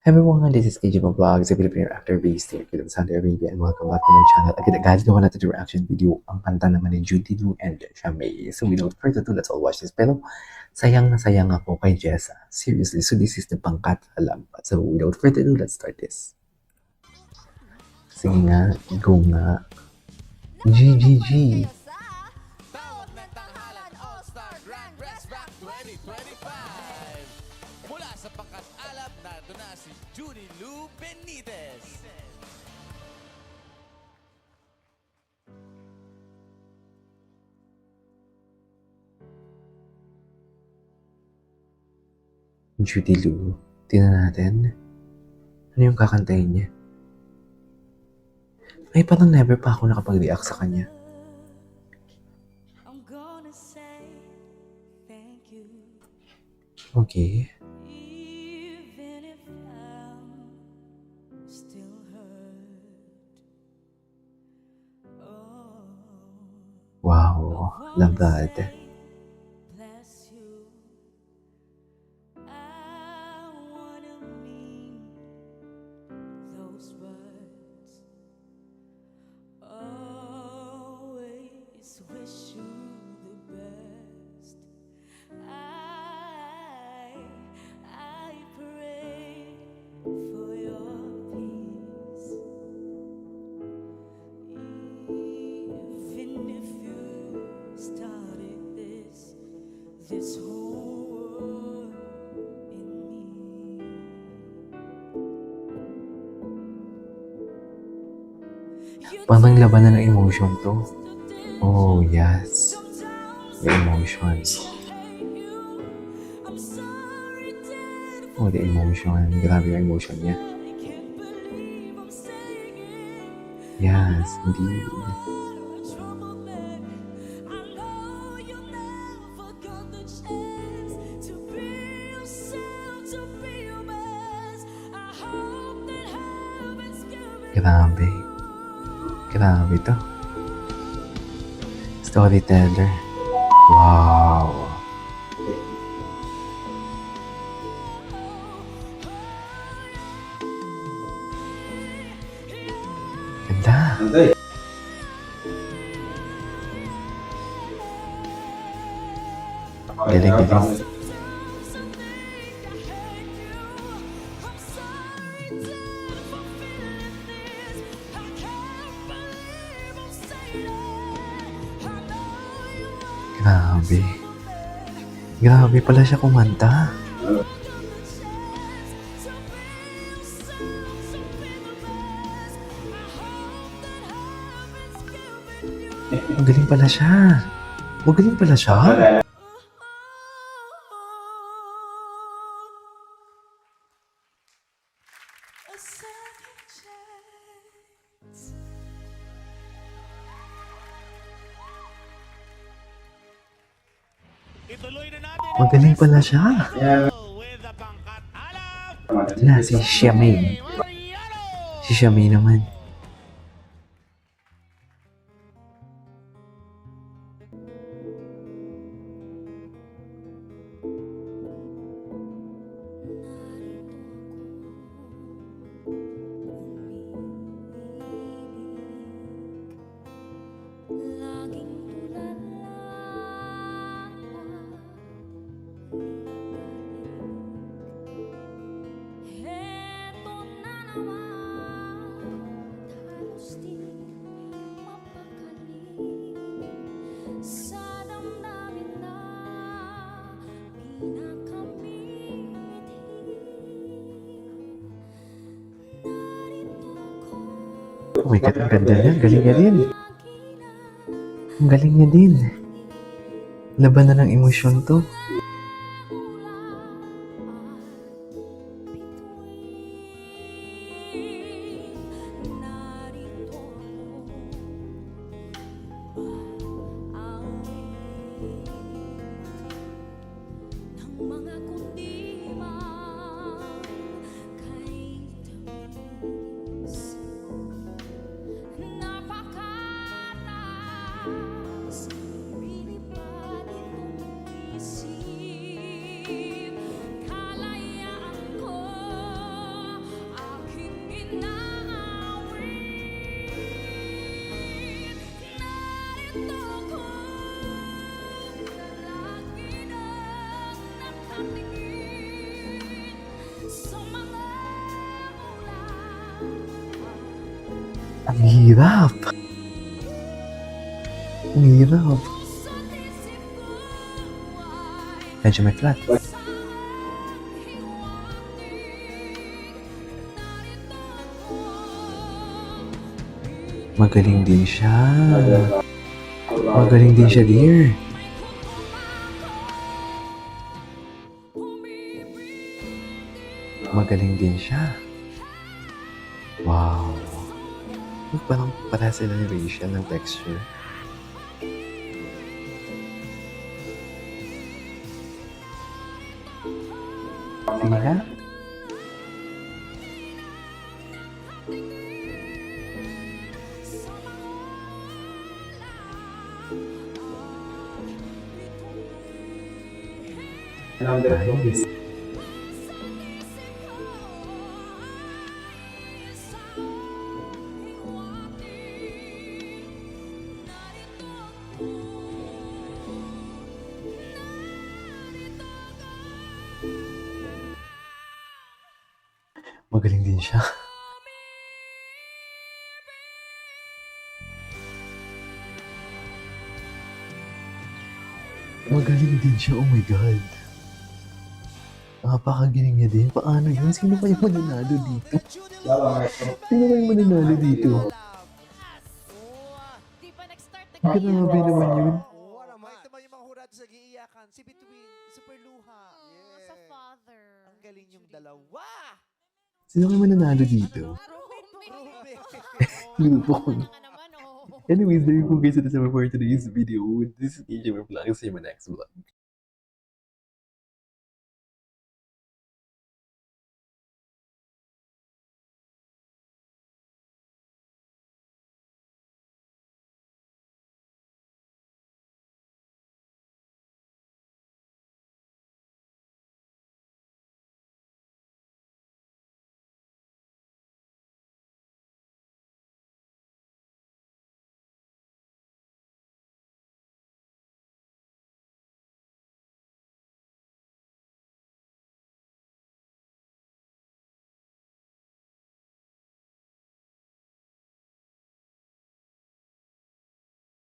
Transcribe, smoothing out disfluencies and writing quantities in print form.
Everyone, this is KJ Vlogs, a Filipino actor based here in Saudi Arabia, and welcome back to my channel. Again, guys, gawa natin yung reaction video ang kanta naman ni Judy Lu and Shamay. So without further ado, let's all watch this. Pero sayang na sayang ako kay Jessa. Seriously, so this is the pangkat alam. So without further ado, let's start this. Sige nga, go nga. GGG. Bawat na tanghalan, All-Star Grand Press Rock 2025. Mula sa pangkat alab, narito na si Judy Lu Benitez. Judy Lu. Tingnan natin. Ano yung kakantahin niya? Ay, parang never pa ako nakapag-react sa kanya. I'm gonna say thank you, Okay. even if I'm still hurt. Oh, Wow. Love that. bless you. I wanna mean those words. Always wish you the best. I pray for your peace, even if you started this whole war in me. Parang labanan ng emotion to. Oh, yes. The emotions. Oh, the emotion. Grabe yung emotion niya. Yes, indeed. Grabe. Grabe to. Storyteller. Wow. Ganda. Galing, galing. Grabe. Grabe pala siya kumanta. Magaling pala siya. Magaling pala siya. A second chance. Ituloy na natin Magaling pala siya. with the pangkat alab. Ito na, si Shamay. Mariano! Si Shamay naman. Laging tulala. Heto na naman, halos di mapakali sa damdamin na pinakamimithi. Narito ako. Oh my God, ang ganda niya. Galing niya din. Ang galing niya din. Laban na ng emosyon to. Napakatas, pinipad itong isip. hirap. Ang hirap. Medyo may flat. Magaling din siya. Magaling din siya, dear. Magaling din siya. Wow. Parang para sila ni Rachel ng texture. Sige ha? Nice. Magaling din siya. Magaling din siya, oh my God. Napakagaling niya din. Paano yun? Sino pa yung mananalo dito? Sino pa yung mananalo dito? Di pa nag-start na Grabe naman yun. Oo naman. Ito ba yung mga hurado sa giiyakan? Si Between, Super Luha. Sa father. Ang galing yung dalawa. Sino kayo mananalo dito? Ruben. Lupon. Nga naman, oh. Anyways, there you go guys. That's our for today's video. This is AJ Vlog. See you in my next vlog.